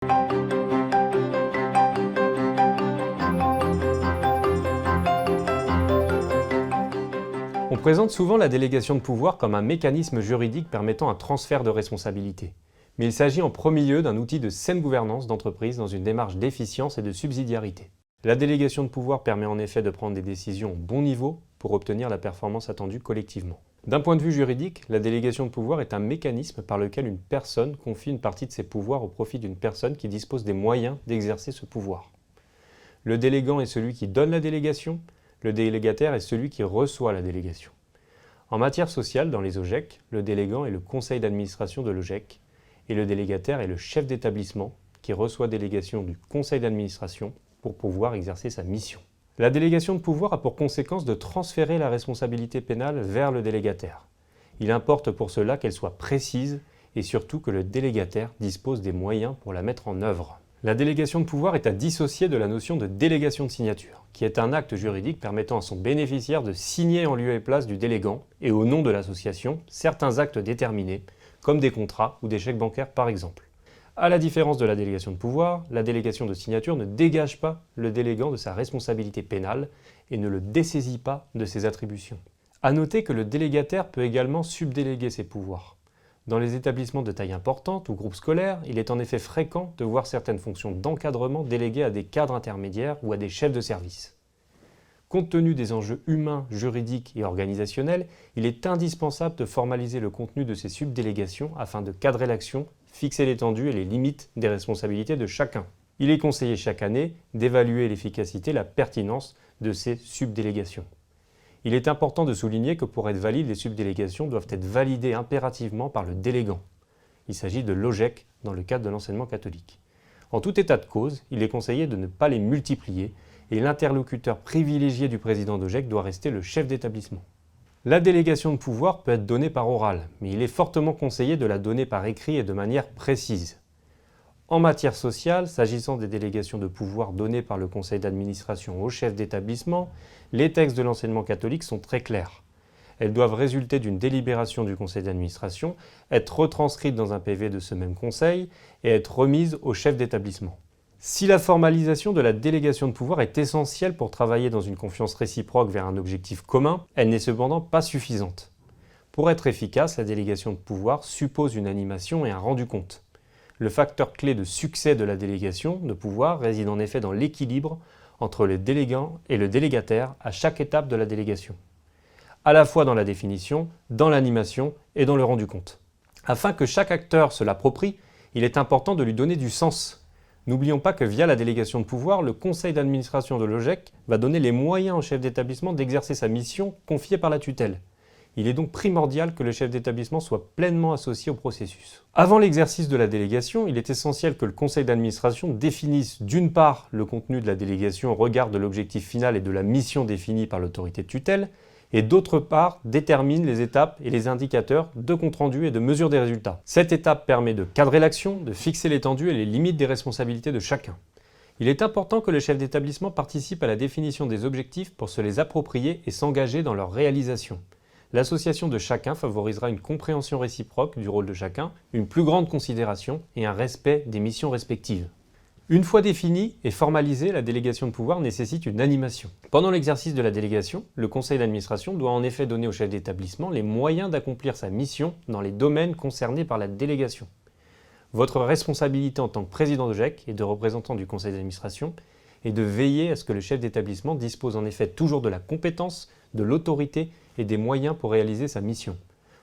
On présente souvent la délégation de pouvoir comme un mécanisme juridique permettant un transfert de responsabilité. Mais il s'agit en premier lieu d'un outil de saine gouvernance d'entreprise dans une démarche d'efficience et de subsidiarité. La délégation de pouvoir permet en effet de prendre des décisions au bon niveau pour obtenir la performance attendue collectivement. D'un point de vue juridique, la délégation de pouvoir est un mécanisme par lequel une personne confie une partie de ses pouvoirs au profit d'une personne qui dispose des moyens d'exercer ce pouvoir. Le délégant est celui qui donne la délégation, le délégataire est celui qui reçoit la délégation. En matière sociale, dans les OGEC, le délégant est le conseil d'administration de l'OGEC et le délégataire est le chef d'établissement qui reçoit délégation du conseil d'administration pour pouvoir exercer sa mission. La délégation de pouvoir a pour conséquence de transférer la responsabilité pénale vers le délégataire. Il importe pour cela qu'elle soit précise et surtout que le délégataire dispose des moyens pour la mettre en œuvre. La délégation de pouvoir est à dissocier de la notion de délégation de signature, qui est un acte juridique permettant à son bénéficiaire de signer en lieu et place du délégant et au nom de l'association certains actes déterminés, comme des contrats ou des chèques bancaires par exemple. À la différence de la délégation de pouvoir, la délégation de signature ne dégage pas le délégant de sa responsabilité pénale et ne le dessaisit pas de ses attributions. À noter que le délégataire peut également subdéléguer ses pouvoirs. Dans les établissements de taille importante ou groupes scolaires, il est en effet fréquent de voir certaines fonctions d'encadrement déléguées à des cadres intermédiaires ou à des chefs de service. Compte tenu des enjeux humains, juridiques et organisationnels, il est indispensable de formaliser le contenu de ces subdélégations afin de cadrer l'action, fixer l'étendue et les limites des responsabilités de chacun. Il est conseillé chaque année d'évaluer l'efficacité et la pertinence de ces subdélégations. Il est important de souligner que pour être valides, les subdélégations doivent être validées impérativement par le délégant. Il s'agit de l'OGEC dans le cadre de l'enseignement catholique. En tout état de cause, il est conseillé de ne pas les multiplier et l'interlocuteur privilégié du président d'OGEC doit rester le chef d'établissement. La délégation de pouvoir peut être donnée par oral, mais il est fortement conseillé de la donner par écrit et de manière précise. En matière sociale, s'agissant des délégations de pouvoir données par le conseil d'administration au chef d'établissement, les textes de l'enseignement catholique sont très clairs. Elles doivent résulter d'une délibération du conseil d'administration, être retranscrites dans un PV de ce même conseil et être remises au chef d'établissement. Si la formalisation de la délégation de pouvoir est essentielle pour travailler dans une confiance réciproque vers un objectif commun, elle n'est cependant pas suffisante. Pour être efficace, la délégation de pouvoir suppose une animation et un rendu compte. Le facteur clé de succès de la délégation de pouvoir réside en effet dans l'équilibre entre le délégant et le délégataire à chaque étape de la délégation, à la fois dans la définition, dans l'animation et dans le rendu compte. Afin que chaque acteur se l'approprie, il est important de lui donner du sens. N'oublions pas que via la délégation de pouvoir, le conseil d'administration de l'OGEC va donner les moyens au chef d'établissement d'exercer sa mission confiée par la tutelle. Il est donc primordial que le chef d'établissement soit pleinement associé au processus. Avant l'exercice de la délégation, il est essentiel que le conseil d'administration définisse d'une part le contenu de la délégation au regard de l'objectif final et de la mission définie par l'autorité de tutelle, et d'autre part détermine les étapes et les indicateurs de compte-rendu et de mesure des résultats. Cette étape permet de cadrer l'action, de fixer l'étendue et les limites des responsabilités de chacun. Il est important que le chef d'établissement participe à la définition des objectifs pour se les approprier et s'engager dans leur réalisation. L'association de chacun favorisera une compréhension réciproque du rôle de chacun, une plus grande considération et un respect des missions respectives. Une fois définie et formalisée, la délégation de pouvoir nécessite une animation. Pendant l'exercice de la délégation, le conseil d'administration doit en effet donner au chef d'établissement les moyens d'accomplir sa mission dans les domaines concernés par la délégation. Votre responsabilité en tant que président de GEC et de représentant du conseil d'administration est de veiller à ce que le chef d'établissement dispose en effet toujours de la compétence, de l'autorité et des moyens pour réaliser sa mission.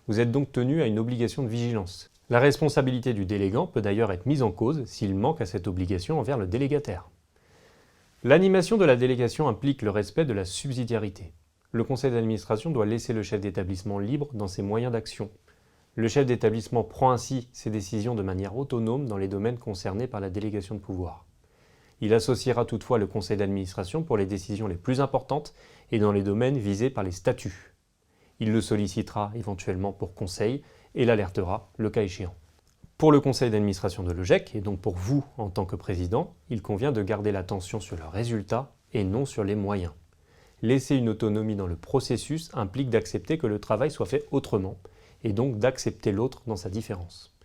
Vous êtes donc tenu à une obligation de vigilance. La responsabilité du délégant peut d'ailleurs être mise en cause s'il manque à cette obligation envers le délégataire. L'animation de la délégation implique le respect de la subsidiarité. Le conseil d'administration doit laisser le chef d'établissement libre dans ses moyens d'action. Le chef d'établissement prend ainsi ses décisions de manière autonome dans les domaines concernés par la délégation de pouvoir. Il associera toutefois le conseil d'administration pour les décisions les plus importantes et dans les domaines visés par les statuts. Il le sollicitera éventuellement pour conseil et l'alertera le cas échéant. Pour le conseil d'administration de l'OGEC, et donc pour vous en tant que président, il convient de garder l'attention sur le résultat et non sur les moyens. Laisser une autonomie dans le processus implique d'accepter que le travail soit fait autrement et donc d'accepter l'autre dans sa différence.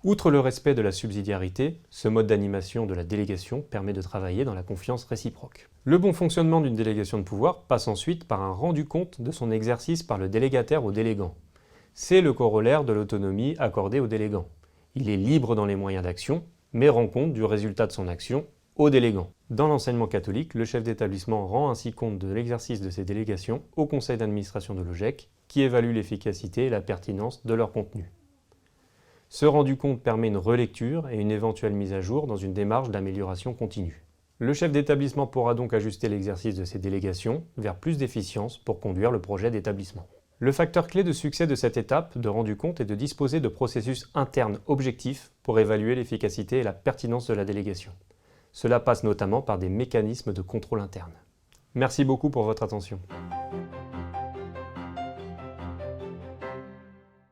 Outre le respect de la subsidiarité, ce mode d'animation de la délégation permet de travailler dans la confiance réciproque. Le bon fonctionnement d'une délégation de pouvoir passe ensuite par un rendu compte de son exercice par le délégataire au délégant. C'est le corollaire de l'autonomie accordée au délégant. Il est libre dans les moyens d'action, mais rend compte du résultat de son action au délégant. Dans l'enseignement catholique, le chef d'établissement rend ainsi compte de l'exercice de ses délégations au conseil d'administration de l'OGEC, qui évalue l'efficacité et la pertinence de leur contenu. Ce rendu compte permet une relecture et une éventuelle mise à jour dans une démarche d'amélioration continue. Le chef d'établissement pourra donc ajuster l'exercice de ses délégations vers plus d'efficience pour conduire le projet d'établissement. Le facteur clé de succès de cette étape de rendu compte est de disposer de processus internes objectifs pour évaluer l'efficacité et la pertinence de la délégation. Cela passe notamment par des mécanismes de contrôle interne. Merci beaucoup pour votre attention.